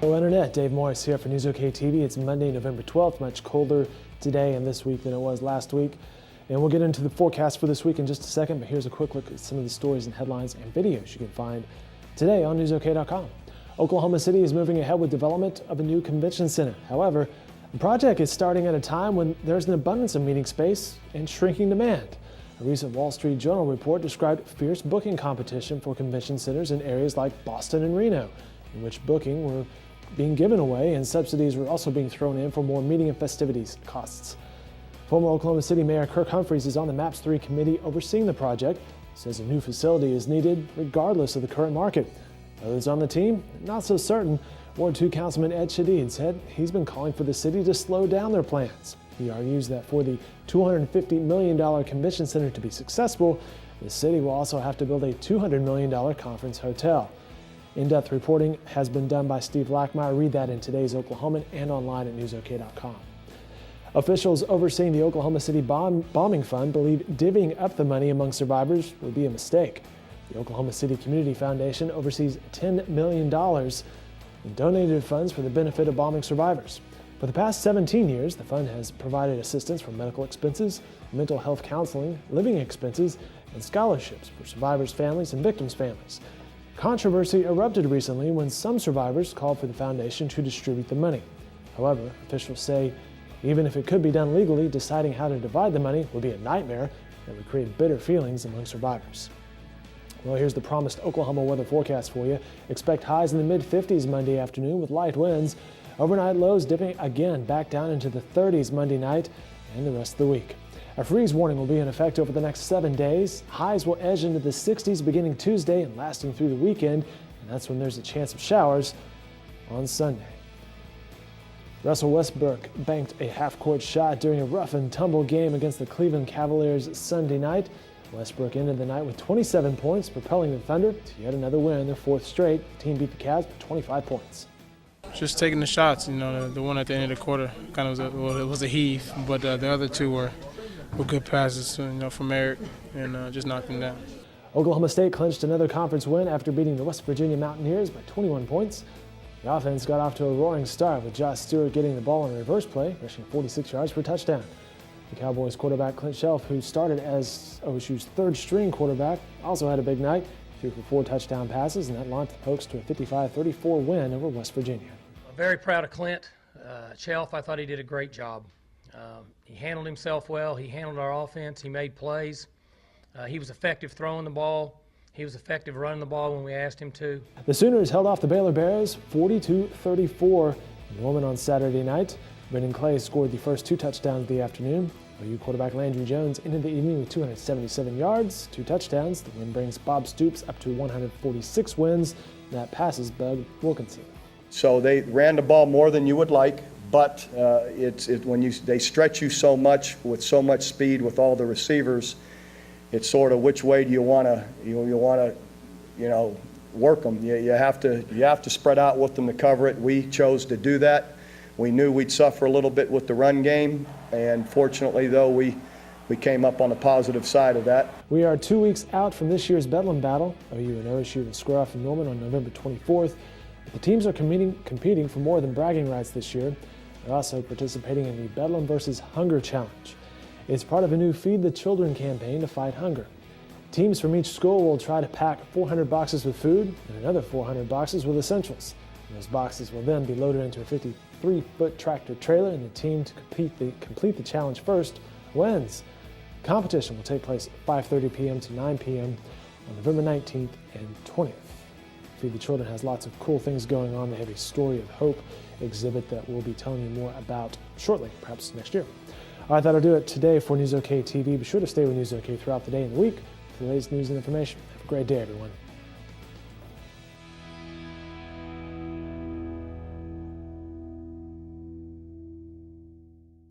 Hello Internet, Dave Morris here for NewsOK TV. It's Monday, November 12th, much colder today and this week than it was last week. And we'll get into the forecast for this week in just a second, but here's a quick look at some of the stories and headlines and videos you can find today on NewsOK.com. Oklahoma City is moving ahead with development of a new convention center. However, the project is starting at a time when there's an abundance of meeting space and shrinking demand. A recent Wall Street Journal report described fierce booking competition for convention centers in areas like Boston and Reno, in which booking were being given away and subsidies were also being thrown in for more meeting and festivities costs. Former Oklahoma City Mayor Kirk Humphreys is on the MAPS 3 committee overseeing the project, says a new facility is needed regardless of the current market. Others on the team, not so certain. Ward 2 Councilman Ed Shadid said he's been calling for the city to slow down their plans. He argues that for the $250 million convention center to be successful, the city will also have to build a $200 million conference hotel. In-depth reporting has been done by Steve Lackmeyer. Read that in today's Oklahoman and online at NewsOK.com. Officials overseeing the Oklahoma City bombing fund believe divvying up the money among survivors would be a mistake. The Oklahoma City Community Foundation oversees $10 million in donated funds for the benefit of bombing survivors. For the past 17 years, the fund has provided assistance for medical expenses, mental health counseling, living expenses, and scholarships for survivors' families and victims' families. Controversy erupted recently when some survivors called for the foundation to distribute the money. However, officials say even if it could be done legally, deciding how to divide the money would be a nightmare that would create bitter feelings among survivors. Well, here's the promised Oklahoma weather forecast for you. Expect highs in the mid-50s Monday afternoon with light winds. Overnight lows dipping again back down into the 30s Monday night and the rest of the week. A freeze warning will be in effect over the next 7 days. Highs will edge into the 60s beginning Tuesday and lasting through the weekend, and that's when there's a chance of showers on Sunday. Russell Westbrook banked a half-court shot during a rough-and-tumble game against the Cleveland Cavaliers Sunday night. Westbrook ended the night with 27 points, propelling the Thunder to yet another win, their fourth straight. The team beat the Cavs by 25 points. Just taking the shots, the one at the end of the quarter kind of was a heave, but the other two were good passes, from Eric, and just knocked them down. Oklahoma State clinched another conference win after beating the West Virginia Mountaineers by 21 points. The offense got off to a roaring start with Josh Stewart getting the ball in a reverse play, rushing 46 yards for a touchdown. The Cowboys quarterback Clint Shelf, who started as OSU's third-string quarterback, also had a big night. Threw for 4 touchdown passes, and that launched the Pokes to a 55-34 win over West Virginia. I'm very proud of Clint Shelf. I thought he did a great job. He handled himself well. He handled our offense. He made plays. He was effective throwing the ball. He was effective running the ball when we asked him to. The Sooners held off the Baylor Bears 42-34 in Norman on Saturday night. Brendan Clay scored the first 2 touchdowns of the afternoon. OU quarterback Landry Jones ended the evening with 277 yards, 2 touchdowns. The win brings Bob Stoops up to 146 wins. That passes Bud Wilkinson. So they ran the ball more than you would like, but when they stretch you so much with so much speed with all the receivers, it's sort of which way do you want to work them. You have to spread out with them to cover it. We chose to do that. We knew we'd suffer a little bit with the run game, and fortunately, though, we came up on the positive side of that. We are 2 weeks out from this year's Bedlam battle. OU and OSU will square off in Norman on November 24th. The teams are competing for more than bragging rights this year. They're also participating in the Bedlam vs. Hunger Challenge. It's part of a new Feed the Children campaign to fight hunger. Teams from each school will try to pack 400 boxes with food and another 400 boxes with essentials. And those boxes will then be loaded into a 53-foot tractor trailer, and the team to complete the challenge first wins. The competition will take place at 5:30 p.m. to 9 p.m. on November 19th and 20th. Feed the Children has lots of cool things going on. They have a Story of Hope exhibit that we'll be telling you more about shortly, perhaps next year. All right, that'll do it today for NewsOK TV. Be sure to stay with NewsOK throughout the day and the week for the latest news and information. Have a great day, everyone.